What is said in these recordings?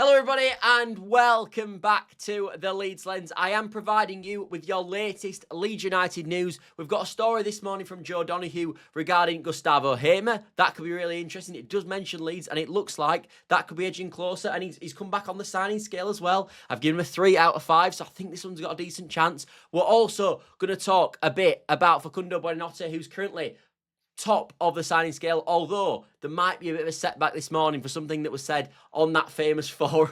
Hello everybody and welcome back to the Leeds Lens. I am providing you with your latest Leeds United news. We've got a story this morning from Joe Donoghue regarding Gustavo Hamer. That could be really interesting. It does mention Leeds and it looks like that could be edging closer, and he's come back on the signing scale as well. I've given him a 3 out of 5, so I think this one's got a decent chance. We're also going to talk a bit about Fakundo Buonanotte, who's currently top of the signing scale, although there might be a bit of a setback this morning for something that was said on that famous forum,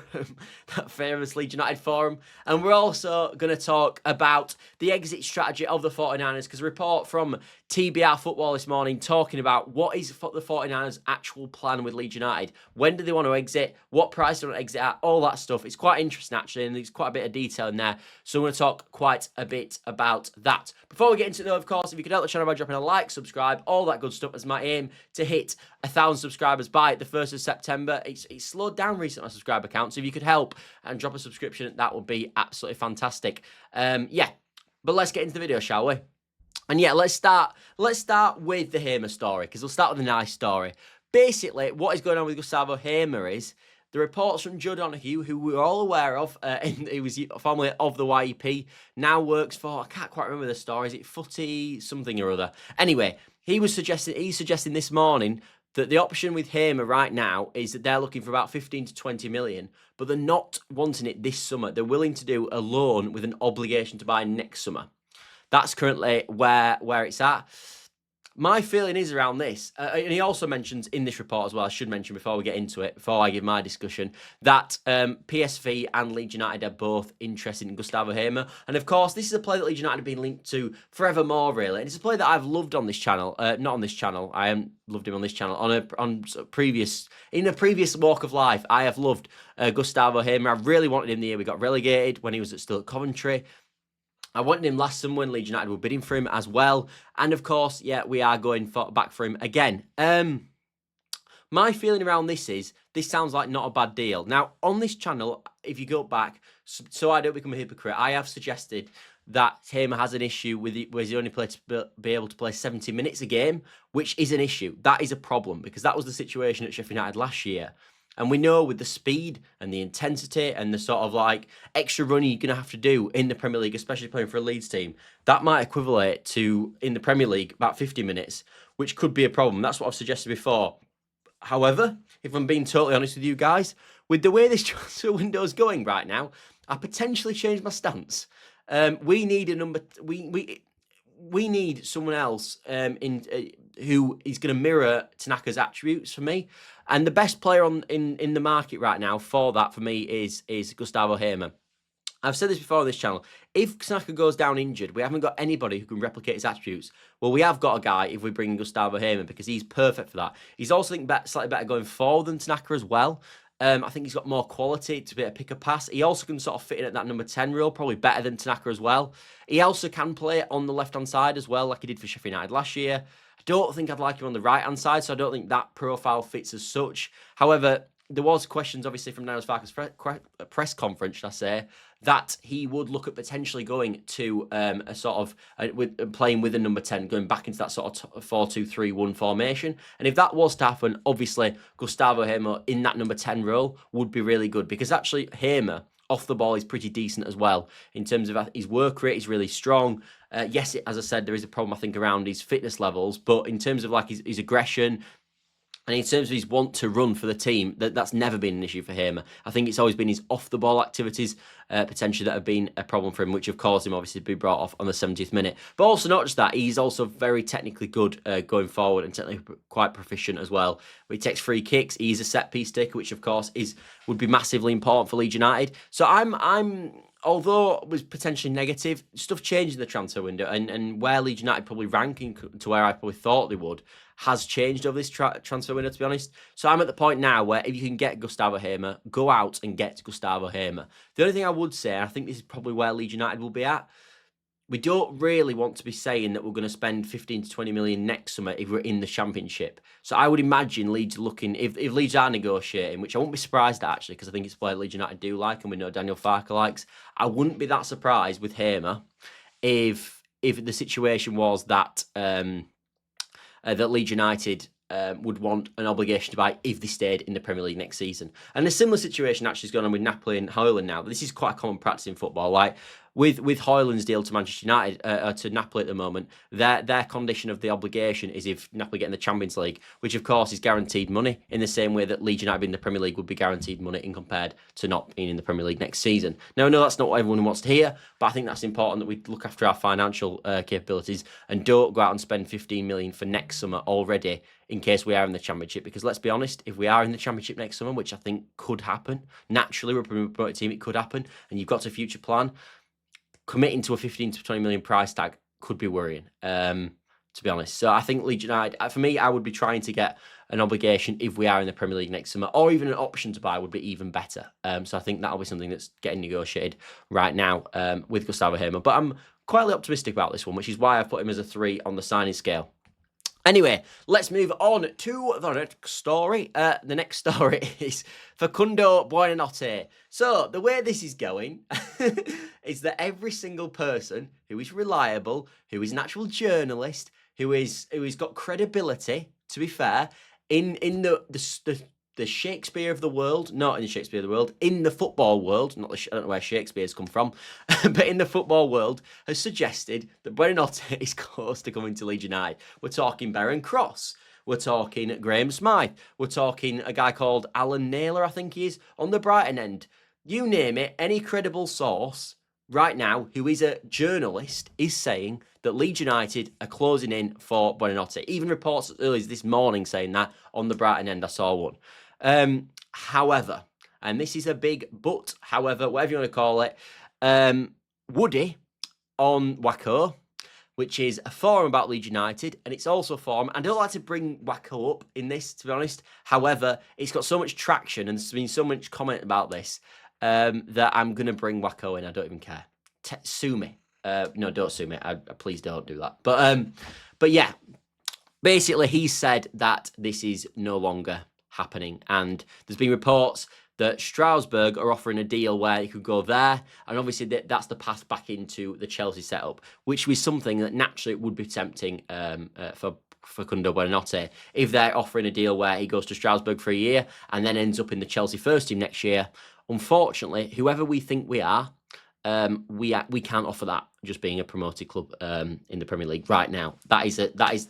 that famous Leeds United forum. And we're also going to talk about the exit strategy of the 49ers, because a report from TBR Football this morning talking about what is the 49ers' actual plan with Leeds United. When do they want to exit? What price do they want to exit at? All that stuff. It's quite interesting, actually, and there's quite a bit of detail in there. So I'm going to talk quite a bit about that. Before we get into it, though, of course, if you could help the channel by dropping a like, subscribe, all that good stuff, as my aim to hit 1,000 subscribers by the 1st of September. It's slowed down recently, my subscriber count, so if you could help and drop a subscription, that would be absolutely fantastic. Yeah, but let's get into the video, shall we? And yeah, let's start with the Hamer story, because we'll start with a nice story. Basically, what is going on with Gustavo Hamer is the reports from Joe Donoghue, who we're all aware of, he was formerly of the YEP, now works for, I can't quite remember the story, is it Footy something or other? Anyway, he's suggesting this morning that the option with Hamer right now is that they're looking for about 15 to 20 million, but they're not wanting it this summer. They're willing to do a loan with an obligation to buy next summer. That's currently where it's at. My feeling is around this, and he also mentions in this report as well, I should mention before we get into it, before I give my discussion, that PSV and Leeds United are both interested in Gustavo Hamer. And of course, this is a player that Leeds United have been linked to forevermore, really. And it's a player that I've loved on this channel, not on this channel, I haven't loved him on this channel, in a previous walk of life, I have loved Gustavo Hamer. I really wanted him the year we got relegated, when he was still at Coventry. I wanted him last summer when Leeds United were bidding for him as well. And of course, yeah, we are going back for him again. My feeling around this is, this sounds like not a bad deal. Now, on this channel, if you go back, so I don't become a hypocrite, I have suggested that Hamer has an issue with it, where he's only be able to play 70 minutes a game, which is an issue. That is a problem, because that was the situation at Sheffield United last year. And we know with the speed and the intensity and the sort of like extra running you're going to have to do in the Premier League, especially playing for a Leeds team, that might equivalent to, in the Premier League, about 50 minutes, which could be a problem. That's what I've suggested before. However, if I'm being totally honest with you guys, with the way this transfer window is going right now, I potentially changed my stance. We need a number. We need someone else who is going to mirror Tanaka's attributes for me. And the best player in the market right now for that, for me, is Gustavo Hamer. I've said this before on this channel. If Tanaka goes down injured, we haven't got anybody who can replicate his attributes. Well, we have got a guy if we bring in Gustavo Hamer, because he's perfect for that. He's also, I think, slightly better going forward than Tanaka as well. I think he's got more quality to be able to pick a pass. He also can sort of fit in at that number 10 role, probably better than Tanaka as well. He also can play on the left-hand side as well, like he did for Sheffield United last year. I don't think I'd like him on the right-hand side, so I don't think that profile fits as such. However, there was questions, obviously, from Niles Farke's press conference, should I say, that he would look at potentially going to a sort of playing with a number 10, going back into that sort of 4-2-3-1 formation. And if that was to happen, obviously Gustavo Hamer in that number 10 role would be really good, because actually Hamer off the ball is pretty decent as well in terms of his work rate. Is really strong. Yes, as I said, there is a problem I think around his fitness levels, but in terms of like his aggression, and in terms of his want to run for the team, that's never been an issue for him. I think it's always been his off-the-ball activities, potentially, that have been a problem for him, which have caused him, obviously, to be brought off on the 70th minute. But also, not just that, he's also very technically good going forward, and technically quite proficient as well. He takes free kicks. He's a set-piece taker, which, of course, would be massively important for Leeds United. So although it was potentially negative, stuff changed in the transfer window, and where Leeds United probably ranking to where I probably thought they would has changed over this transfer window, to be honest. So I'm at the point now where if you can get Gustavo Hamer, go out and get Gustavo Hamer. The only thing I would say, and I think this is probably where Leeds United will be at, we don't really want to be saying that we're going to spend 15 to 20 million next summer if we're in the Championship. So I would imagine Leeds looking, if Leeds are negotiating, which I won't be surprised at, actually, because I think it's a player Leeds United do like, and we know Daniel Farke likes. I wouldn't be that surprised with Hamer if the situation was that that Leeds United would want an obligation to buy if they stayed in the Premier League next season. And a similar situation actually is going on with Napoli and Højlund now. This is quite a common practice in football. Like with Højlund's deal to Manchester United, to Napoli at the moment, their condition of the obligation is if Napoli get in the Champions League, which of course is guaranteed money in the same way that Leeds United in the Premier League would be guaranteed money in compared to not being in the Premier League next season. Now, no, that's not what everyone wants to hear, but I think that's important that we look after our financial capabilities and don't go out and spend 15 million for next summer already in case we are in the Championship, because let's be honest, if we are in the Championship next summer, which I think could happen, naturally we're a promoted team, it could happen, and you've got to future plan, committing to a 15 to 20 million price tag could be worrying, to be honest. So I think Leeds United, for me, I would be trying to get an obligation if we are in the Premier League next summer, or even an option to buy would be even better. So I think that'll be something that's getting negotiated right now with Gustavo Hamer. But I'm quietly optimistic about this one, which is why I've put him as a 3 on the signing scale. Anyway, let's move on to the next story. The next story is Fakundo Buonanotte. So, the way this is going is that every single person who is reliable, who is an actual journalist, who is got credibility, to be fair, in the Shakespeare of the world, not in the Shakespeare of the world, in the football world, I don't know where Shakespeare's come from, but in the football world, has suggested that Buonanotte is close to coming to Leeds United. We're talking Baron Cross. We're talking Graham Smythe. We're talking a guy called Alan Naylor, I think he is, on the Brighton end. You name it, any credible source right now, who is a journalist, is saying that Leeds United are closing in for Buonanotte. Even reports as early as this morning saying that on the Brighton end, I saw one. However, and this is a big but, however, whatever you want to call it, Woody on Wacko, which is a forum about Leeds United, and it's also a forum, and I don't like to bring Wacko up in this, to be honest. However, it's got so much traction, and there's been so much comment about this, that I'm going to bring Wacko in. I don't even care. Sue me. No, don't sue me. Please don't do that. But yeah, basically he said that this is no longer happening, and there's been reports that Strasbourg are offering a deal where he could go there, and obviously that's the path back into the Chelsea setup, which was something that naturally would be tempting for Fakundo Buonanotte if they're offering a deal where he goes to Strasbourg for a year and then ends up in the Chelsea first team next year. Unfortunately, whoever we think we are, we can't offer that just being a promoted club in the Premier League right now. That is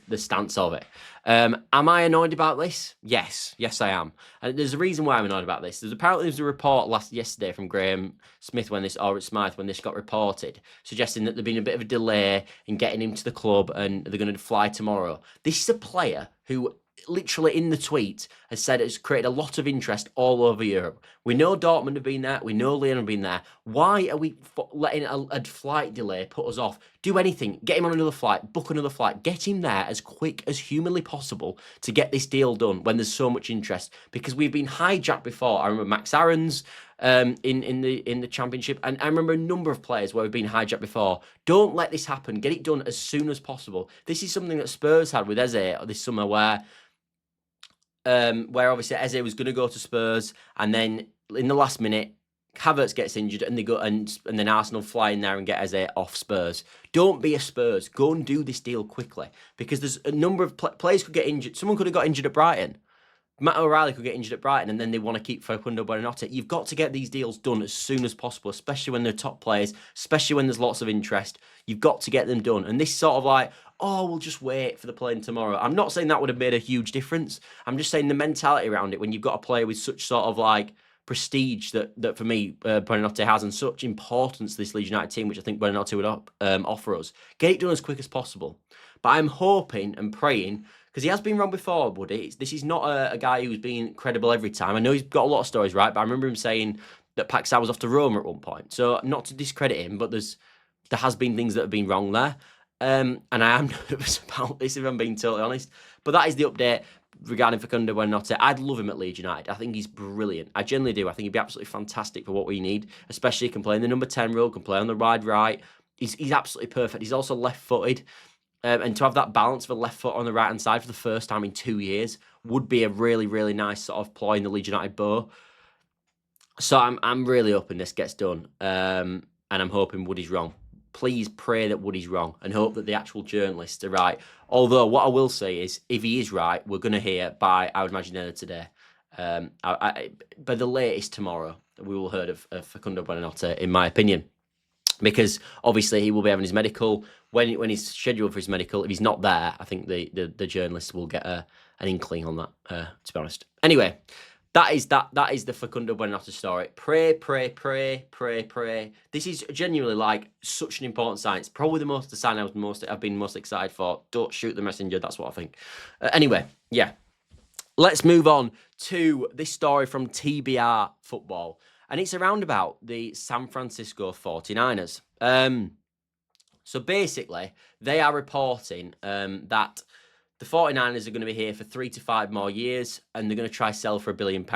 the stance of it. Am I annoyed about this? Yes, I am. And there's a reason why I'm annoyed about this. There's a report yesterday from Graham Smythe when this got reported, suggesting that there'd been a bit of a delay in getting him to the club and they're going to fly tomorrow. This is a player who, literally in the tweet, has said it's created a lot of interest all over Europe. We know Dortmund have been there. We know Lyon have been there. Why are we letting a flight delay put us off? Do anything. Get him on another flight. Book another flight. Get him there as quick as humanly possible to get this deal done when there's so much interest. Because we've been hijacked before. I remember Max Aarons in the Championship, and I remember a number of players where we've been hijacked before. Don't let this happen. Get it done as soon as possible. This is something that Spurs had with Eze this summer, where obviously Eze was going to go to Spurs, and then in the last minute, Havertz gets injured, and they go and then Arsenal fly in there and get Eze off Spurs. Don't be a Spurs. Go and do this deal quickly, because there's a number of players could get injured. Someone could have got injured at Brighton. Matt O'Reilly could get injured at Brighton, and then they want to keep Fakundo Buonanotte. You've got to get these deals done as soon as possible, especially when they're top players, especially when there's lots of interest. You've got to get them done. And this sort of like, oh, we'll just wait for the plane tomorrow. I'm not saying that would have made a huge difference. I'm just saying the mentality around it, when you've got a player with such sort of like prestige that for me, Buonanotte has, and such importance to this Leeds United team, which I think Buonanotte would offer us. Get it done as quick as possible. But I'm hoping and praying, because he has been wrong before, Woody. This is not a guy who's been credible every time. I know he's got a lot of stories right, but I remember him saying that Paxao was off to Roma at one point. So not to discredit him, but there has been things that have been wrong there. And I am nervous about this, if I'm being totally honest. But that is the update regarding Fakundo Buonanotte. I'd love him at Leeds United. I think he's brilliant. I genuinely do. I think he'd be absolutely fantastic for what we need, especially he can play in the number 10 role, can play on the wide right. He's absolutely perfect. He's also left-footed. And to have that balance of a left foot on the right-hand side for the first time in 2 years would be a really, really nice sort of ploy in the Leeds United bow. So I'm really hoping this gets done. And I'm hoping Woody's wrong. please pray that Woody's wrong and hope that the actual journalists are right. Although what I will say is, if he is right, we're going to hear by, I would imagine, the end of today. By the latest tomorrow, we will hear of Fakundo Buonanotte, in my opinion. Because obviously he will be having his medical. When he's scheduled for his medical, if he's not there, I think the journalists will get an inkling on that, to be honest. Anyway, that is the Fakundo Buonanotte story. Pray. This is genuinely like such an important sign. It's probably the sign I've been most excited for. Don't shoot the messenger, that's what I think. Anyway, yeah. Let's move on to this story from TBR Football. And it's around about the San Francisco 49ers. So basically, they are reporting that the 49ers are going to be here for 3 to 5 more years, and they're going to try sell for £1 billion.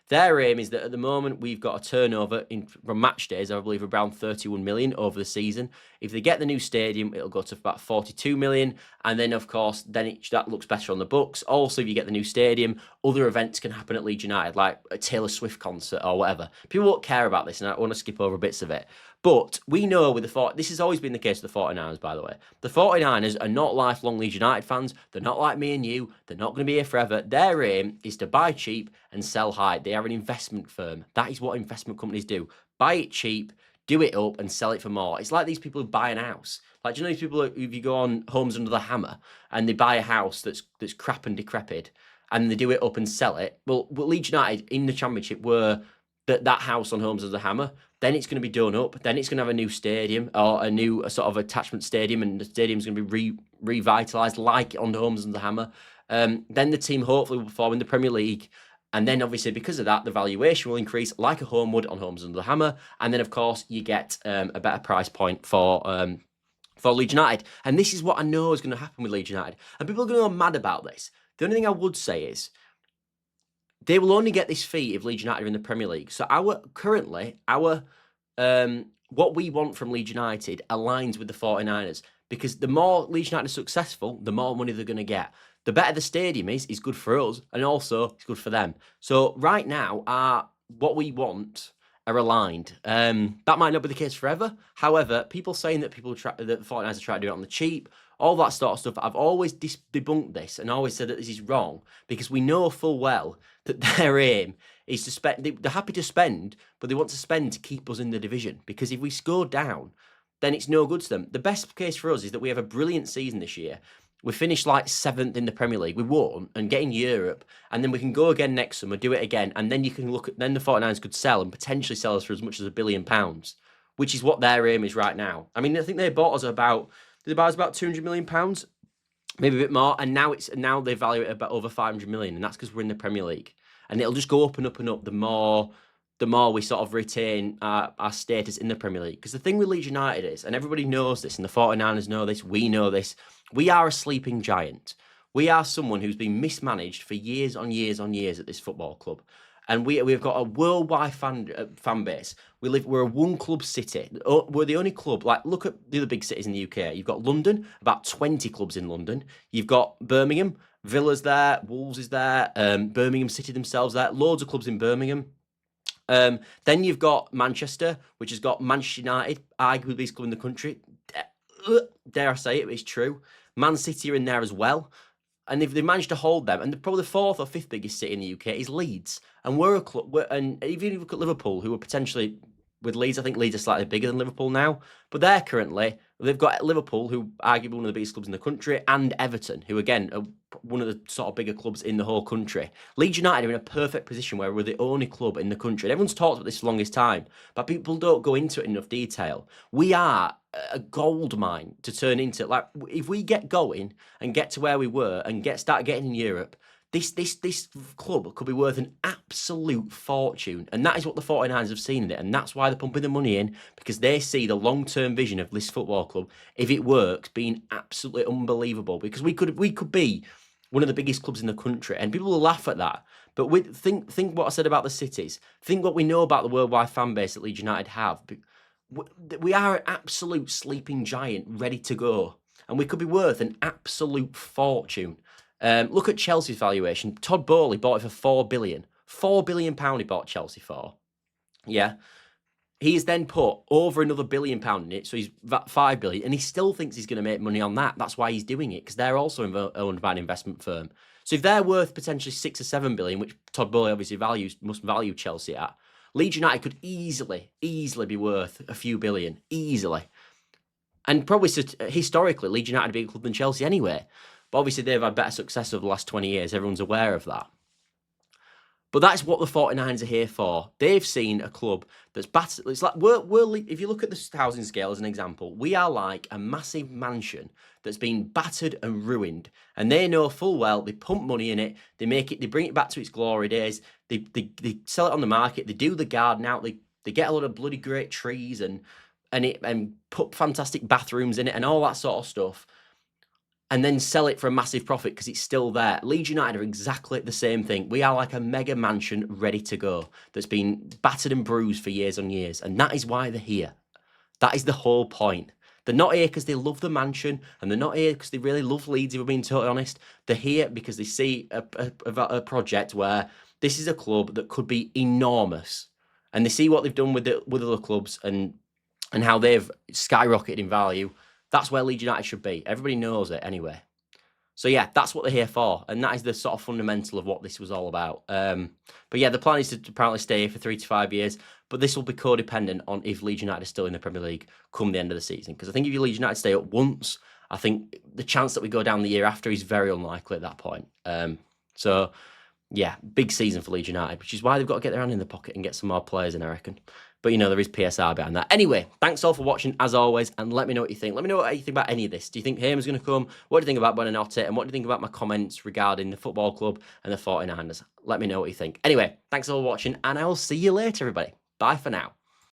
Their aim is that at the moment we've got a turnover from match days, I believe, around 31 million over the season. If they get the new stadium, it'll go to about 42 million. And then, of course, that looks better on the books. Also, if you get the new stadium, other events can happen at Leeds United, like a Taylor Swift concert or whatever. People won't care about this, and I want to skip over bits of it. But we know with this has always been the case with the 49ers, by the way. The 49ers are not lifelong Leeds United fans. They're not like me and you. They're not going to be here forever. Their aim is to buy cheap and sell high. They are an investment firm. That is what investment companies do. Buy it cheap, do it up, and sell it for more. It's like these people who buy an house. Like, do you know these people who, if you go on Homes Under the Hammer and they buy a house that's crap and decrepit and they do it up and sell it? Well, Leeds United in the Championship were that house on Homes Under the Hammer. Then it's going to be done up. Then it's going to have a new stadium or a new sort of attachment stadium, and the stadium's going to be revitalised like on Homes Under the Hammer. Then the team hopefully will perform in the Premier League. And then, obviously, because of that, the valuation will increase like a home would on Homes Under the Hammer. And then, of course, you get a better price point for Leeds United. And this is what I know is going to happen with Leeds United. And people are going to go mad about this. The only thing I would say is they will only get this fee if Leeds United are in the Premier League. So what we want from Leeds United aligns with the 49ers. Because the more Leeds United are successful, the more money they're going to get. The better the stadium is good for us, and also it's good for them. So right now, what we want are aligned. That might not be the case forever. However, people saying that that the 49ers are trying to do it on the cheap, all that sort of stuff, I've always debunked this and always said that this is wrong, because we know full well that their aim is to spend. They're happy to spend, but they want to spend to keep us in the division. Because if we score down, then it's no good to them. The best case for us is that we have a brilliant season this year. We finished like 7th in the Premier League. We won't, and get in Europe, and then we can go again next summer, do it again, and then you can look at, then the 49ers could sell and potentially sell us for as much as £1 billion, which is what their aim is right now. I mean, I think they bought us about £200 million, maybe a bit more, and now they value it about over 500 million, and that's because we're in the Premier League, and it'll just go up and up and up the more we sort of retain our status in the Premier League. Because the thing with Leeds United is, and everybody knows this, and the 49ers know this, we know this, we are a sleeping giant. We are someone who's been mismanaged for years on years on years at this football club. And we've got a worldwide fan base. We're a one-club city. We're the only club, like, look at the other big cities in the UK. You've got London, about 20 clubs in London. You've got Birmingham, Villa's there, Wolves is there, Birmingham City themselves there, loads of clubs in Birmingham. Then you've got Manchester, which has got Manchester United, arguably the biggest club in the country. Dare I say it, but it's true. Man City are in there as well. And if they managed to hold them, and probably the 4th or 5th biggest city in the UK is Leeds. And we're a club, and even if you look at Liverpool, who are potentially, with Leeds, I think Leeds are slightly bigger than Liverpool now. But they've got Liverpool, who arguably one of the biggest clubs in the country, and Everton, who again are one of the sort of bigger clubs in the whole country. Leeds United are in a perfect position where we're the only club in the country. And everyone's talked about this for the longest time, but people don't go into it in enough detail. We are a gold mine to turn into. Like, if we get going and get to where we were and start getting in Europe, this club could be worth an absolute fortune. And that is what the 49ers have seen in it. And that's why they're pumping the money in, because they see the long-term vision of this football club, if it works, being absolutely unbelievable. Because we could be one of the biggest clubs in the country, and people will laugh at that. But think what I said about the cities. Think what we know about the worldwide fan base that Leeds United have. We are an absolute sleeping giant ready to go. And we could be worth an absolute fortune. Look at Chelsea's valuation. Todd Bowley bought it for £4 billion. £4 billion he bought Chelsea for. Yeah. He's then put over another £1 billion in it, so he's $5 billion, and he still thinks he's going to make money on that. That's why he's doing it, because they're also owned by an investment firm. So if they're worth potentially £6 or $7 billion, which Todd Bowley obviously must value Chelsea at, Leeds United could easily be worth a few billion, easily. And probably historically, Leeds United are a bigger club than Chelsea anyway. But obviously they've had better success over the last 20 years. Everyone's aware of that. But that's what the 49ers are here for. They've seen a club that's battered. It's like if you look at the housing scale as an example, we are like a massive mansion that's been battered and ruined. And they know full well they pump money in it, they bring it back to its glory days, they sell it on the market, they do the garden out, they get a lot of bloody great trees and put fantastic bathrooms in it and all that sort of stuff, and then sell it for a massive profit because it's still there. Leeds United are exactly the same thing. We are like a mega mansion ready to go that's been battered and bruised for years on years, and that is why they're here. That is the whole point. They're not here because they love the mansion, and they're not here because they really love Leeds, if we're being totally honest. They're here because they see a project where this is a club that could be enormous, and they see what they've done with other clubs and how they've skyrocketed in value. That's where Leeds United should be. Everybody knows it anyway. So yeah, that's what they're here for. And that is the sort of fundamental of what this was all about. But yeah, the plan is to apparently stay here for 3 to 5 years. But this will be codependent on if Leeds United are still in the Premier League come the end of the season. Because I think if Leeds United stay up once, I think the chance that we go down the year after is very unlikely at that point. So yeah, big season for Leeds United, which is why they've got to get their hand in the pocket and get some more players in, I reckon. But, there is PSR behind that. Anyway, thanks all for watching, as always, and let me know what you think. Let me know what you think about any of this. Do you think Hamer's going to come? What do you think about Buonanotte? And what do you think about my comments regarding the football club and the 49ers? Let me know what you think. Anyway, thanks all for watching, and I will see you later, everybody. Bye for now.